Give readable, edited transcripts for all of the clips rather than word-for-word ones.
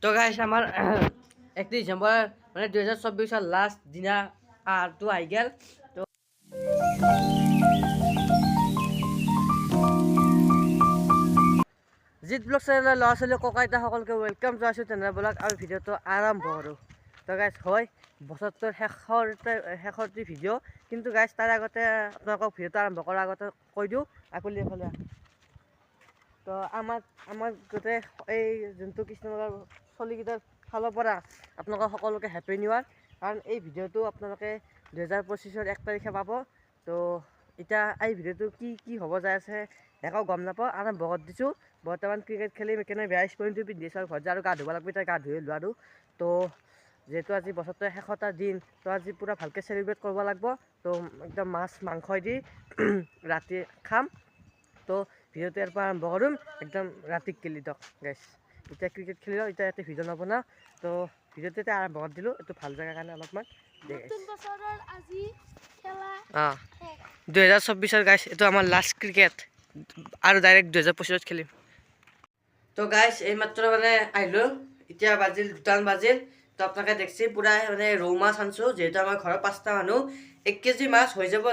তো গাইছ আমাৰ 31 ডিচেম্বৰ মানে 2024 লাষ্ট দিনা আহাৰটো আহি গেল। তো জিত ব্লগ চেনেলৰ ল'ৰা ছোৱালী ককা আইতা সকলোকে ৱেলকাম জনাইছোঁ তেনেহ'লে ব্লগ আৰু ভিডিঅ'টো আৰম্ভ কৰোঁ। তো গাইছ হয় বছৰটোৰ শেষৰটি ভিডিঅ', কিন্তু গাইছ তাৰ আগতে আপোনালোকক ভিডিঅ'টো আৰম্ভ কৰাৰ আগতে কৈ দিওঁ আপুনি এইফালে। তো আমাৰ গোটেই এই যোনটো কৃষ্ণনগৰ চলিকেইটাৰ ফালৰ পৰা আপোনালোকক সকলোকে হেপী নিউ ইয়াৰ। কাৰণ এই ভিডিঅ'টো আপোনালোকে 2025 1 তাৰিখে পাব। তো এতিয়া এই ভিডিঅ'টো কি হ'ব যাই আছে একো গম নাপাওঁ, আৰম্ভ কৰি দিছোঁ। বৰ্তমান ক্ৰিকেট খেলি সেইকাৰণে বেয়া স্পৰ্টিংটো পিন্ধিছোঁ আৰু ঘৰত আৰু গা ধুব লাগিব, এতিয়া গা ধুই লোৱাটো। তো যিহেতু আজি বছৰটোৰ শেষটা দিন, তো আজি পূৰা ভালকৈ চেলিব্ৰেট কৰিব লাগিব। তো একদম মাছ মাংস দি ৰাতি খাম। তো ভিডিঅ'টো ইয়াৰ পৰা আৰম্ভ কৰিম একদম ৰাতি খেলি দিয়ক গাইছ। এতিয়া ক্ৰিকেট খেলি লওঁ, এতিয়া ইয়াতে ভিডিঅ' নবনাওঁ। তো ভিডিঅ'টো এতিয়া আৰম্ভ কৰি দিলোঁ, এইটো ভাল জেগাৰ কাৰণে অলপমান। 2024 গাইছ, এইটো আমাৰ লাষ্ট ক্ৰিকেট আৰু ডাইৰেক্ট 2025 খেলিম। তো গাইছ এইমাত্ৰ মানে আহিলোঁ, এতিয়া বাজিল 2টা বাজিল। তো আপোনালোকে দেখছি পূৰা মানে ৰৌ মাছ আনিছোঁ। যিহেতু আমাৰ ঘৰৰ 5টা মানুহ, 1 কেজি মাছ হৈ যাব।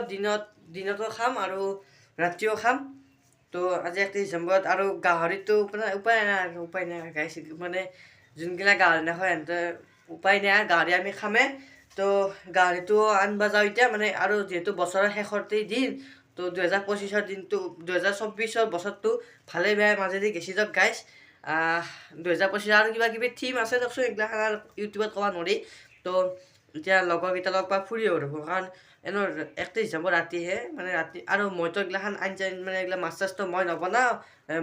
দিনতো খাম আৰু ৰাতিও খাম। তো আজি 31 ডিচেম্বৰত আৰু গাহৰিটো মানে উপায় নাই গাইছ। মানে যোনগিলা গাহৰি নাখায় সিহঁতে উপায় নাই, গাহৰি আমি খামেই। তো গাহৰিটো আনিব যাওঁ এতিয়া মানে। আৰু যিহেতু বছৰৰ শেষৰটি দিন, তো 2025 দিনটো 2024 বছৰটো ভালে বেয়া মাজেদি গেছি যাওক গাইছ। 2025 আৰু কিবা কিবি থিম আছে দিয়কচোন, এইগিলা ইউটিউবত ক'ব নোৱাৰি। তো এতিয়া লগৰকেইটাৰ লগত বা ফুৰি আহিব, কাৰণ এনেও 31 ডিচেম্বৰ ৰাতিহে মানে ৰাতি। আৰু মইতো এইগিলাখান আঞ্জা মানে এইগিলা মাছ চাছটো মই নবনাওঁ,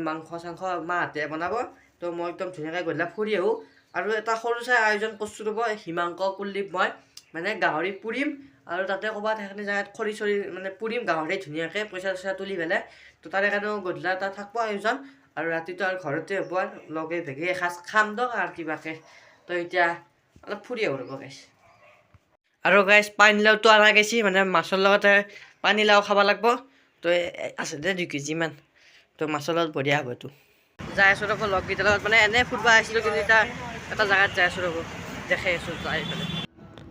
মাংস চাংস মাহঁতে বনাব। তো মই একদম ধুনীয়াকৈ গধূলা ফুৰি আহোঁ। আৰু এটা সৰু চাই আয়োজন কৰিছোঁ ৰ'ব, হিমাংক কুলদীপ মই মানে গাহৰি পুৰিম। আৰু তাতে ক'ৰবাত সেইখিনি জেগাত খৰি চৰি মানে পুৰিম গাহৰি ধুনীয়াকৈ পইচা চইচা তুলি পেলাই। তো তাৰে কাৰণেও গধূলা এটা থাকিব আয়োজন। আৰু ৰাতিটো আৰু ঘৰতে হ'ব আৰু লগে ভেগে এসাঁজ খাম দিয়ক আৰু কিবাকৈ। তো এতিয়া অলপ ফুৰি আহোঁ ৰ'ব গাইছ। আৰু গাইছ পানীলাওটো অনা গৈছে, মানে মাছৰ লগতে পানীলাও খাব লাগিব। তো আছে দে 2 কেজিমান। তো মাছৰ লগত বঢ়িয়া হ'ব এইটো। যাই আছোঁ ৰ'ব লগকেইটাৰ লগত, মানে এনেই ফুৰিব আহিছিলোঁ, কিন্তু এতিয়া এটা জেগাত যাই আছোঁ ৰ'ব, দেখাই আছোঁ যাই পেলাই।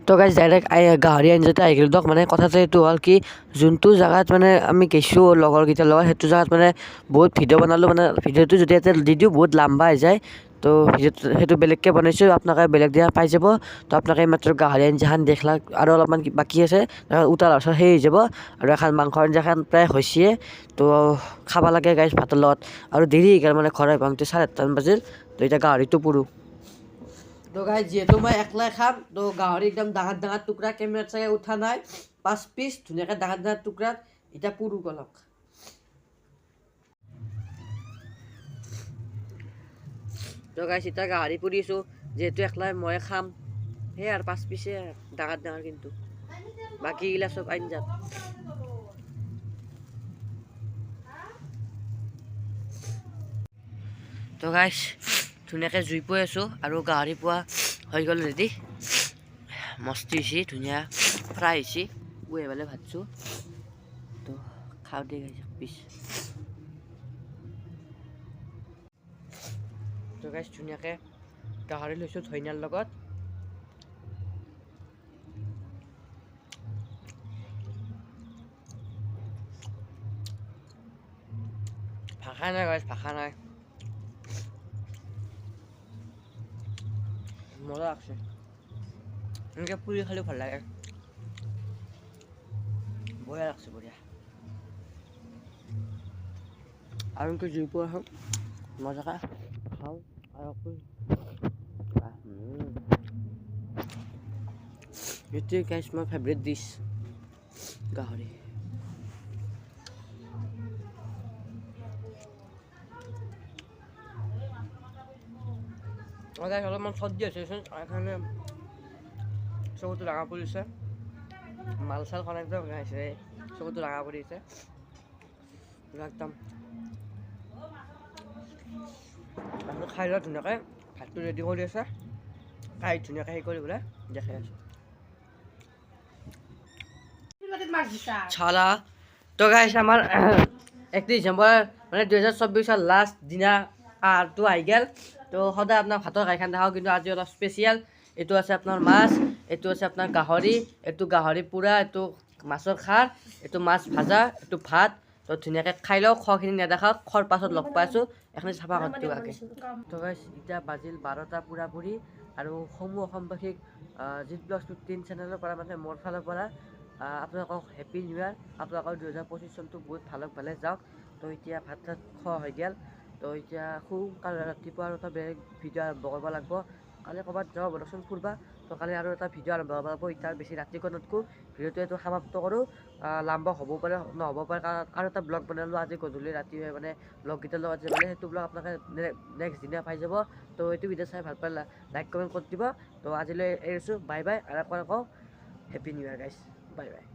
তো গাইছ ডাইৰেক্ট গাহৰি আঞ্জাতে আহি গ'লোঁ দিয়ক। মানে কথাটো এইটো হ'ল কি, যোনটো জেগাত মানে আমি গৈছোঁ লগৰকেইটাৰ লগত, সেইটো জেগাত মানে বহুত ভিডিঅ' বনালোঁ। মানে ভিডিঅ'টো যদি ইয়াতে দি দিওঁ বহুত লম্বা হৈ যায়। তো সেইটো বেলেগকৈ বনাইছোঁ, আপোনালোকে বেলেগ দিনা পাই যাব। তো আপোনালোকে মাত্ৰ গাহৰি আঞ্জাখন দেখলাক, আৰু অলপমান বাকী আছে উতাল সেই হৈ যাব। আৰু এখন মাংস আঞ্জাখন প্ৰায় হৈছেয়ে। তো খাব লাগে গাইছ ভাতৰ লগত। আৰু দেৰি সেইকাৰণে মানে ঘৰ পাওঁতে 8:30 বাজিল। তো এতিয়া গাহৰিটো পুৰোঁ। তো গাইছ যিহেতু মই একলাই খাম, তো গাহৰি একদম ডাঙৰ ডাঙৰ টুকুৰা, কেমেৰাত চাগে উঠা নাই, 5 পিচ ধুনীয়াকৈ ডাঙৰ ডাঙৰ টুকুৰাত এতিয়া পুৰোঁ অলপ। তো গাইছ এতিয়া গাহৰি পুৰিছোঁ, যিহেতু একলাই মই খাম, সেই আৰু 5 পিচে ডাঙৰ ডাঙৰ, কিন্তু বাকীগিলা চব আঞ্জাত। তো গাইছ ধুনীয়াকৈ জুই পুৱাই আছোঁ, আৰু গাহৰি পোৱা হৈ গ'ল ৰেডি। মস্তি হৈছে, ধুনীয়া ফ্ৰাই হৈছে, পুৱাই পেলাই ভাজছোঁ। তো খাওঁ দে গাইছ পিচ। তো গাইছ ধুনীয়াকৈ গাহৰি লৈছোঁ ধনিয়াৰ লগত। ভাষা নাই গাইছ, ভাষা নাই, মজা লাগছে। এনেকৈ পুৰি খালেও ভাল লাগে, বঢ়িয়া লাগছে বঢ়িয়া। আৰু এনেকৈ জুই পুৱাই খাওঁ মজাকৈ খাওঁ। আৰু এইটোৱে গাইছ মোৰ ফেভৰেট ডিছ, গাহৰি। গাইছ অলপমান চৰ্দি হৈছেচোন, সেইকাৰণে চকুটো ৰঙা পৰিছে। মাল চাল খোৱা একদম খাইছে, চকুটো ৰঙা পৰিছে একদম। খাই লোৱা ধুনীয়াকৈ, ভাতটো ৰেডি কৰি আছে, খাই ধুনীয়াকৈ সেই কৰি পেলাই দেখাই আছোঁ। চালা তো গাইছ আমাৰ 31 ডিচেম্বৰ মানে 2024 লাষ্ট দিনা আহাৰটো আহি গ'ল। তো সদায় আপোনাৰ ভাতৰ কাঁহীখন দেখাওঁ, কিন্তু আজি অলপ স্পেচিয়েল। এইটো আছে আপোনাৰ মাছ, এইটো আছে আপোনাৰ গাহৰি, এইটো গাহৰি পোৰা, এইটো মাছৰ খাৰ, এইটো মাছ ভাজা, এইটো ভাত। তো ধুনীয়াকৈ খাই লওঁ, খোৱাখিনি নেদেখাওক, খোৱাৰ পাছত লগ পাইছোঁ, এখনি চাফা কৰি দিওঁ আগে। তো গাইছ এতিয়া বাজিল 12টা পূৰা আৰু সমূহ অসমবাসীক জিত ব্লগছ 15 চেনেলৰ পৰা মানে মোৰ ফালৰ পৰা আপোনালোকক হেপী নিউ ইয়াৰ। আপোনালোকৰ 2025 চনটো বহুত ভালে যাওক। তো এতিয়া ভাত চাত খোৱা হৈ গ'ল। তো এতিয়া সোনকালে ৰাতিপুৱা আৰু এটা বেলেগ ভিডিঅ' আৰম্ভ কৰিব লাগিব। কালি ক'ৰবাত যাওঁ বলকচোন ফুৰিবা। তো কালি আৰু এটা ভিডিঅ' আৰম্ভ কৰিব লাগিব। এতিয়া বেছি ৰাতিকৈ নতকো, ভিডিঅ'টো এইটো সমাপ্ত কৰোঁ। লাম্বা হ'ব পাৰে নহ'ব পাৰে, কাৰণ আৰু এটা ব্লগ বনালোঁ আজি গধূলি ৰাতি মানে ব্লগকেইটাৰ লগত যে মানে সেইটো ব্লগ আপোনালোকে নেক্সট দিনা পাই যাব। তো এইটো ভিডিঅ' চাই ভাল পালে লাইক কমেণ্ট কৰি দিব। তো আজিলৈ এৰিছোঁ, বাই বাই। আৰু একবাৰ কওঁ হেপী নিউ ইয়াৰ গাইছ, বাই বাই।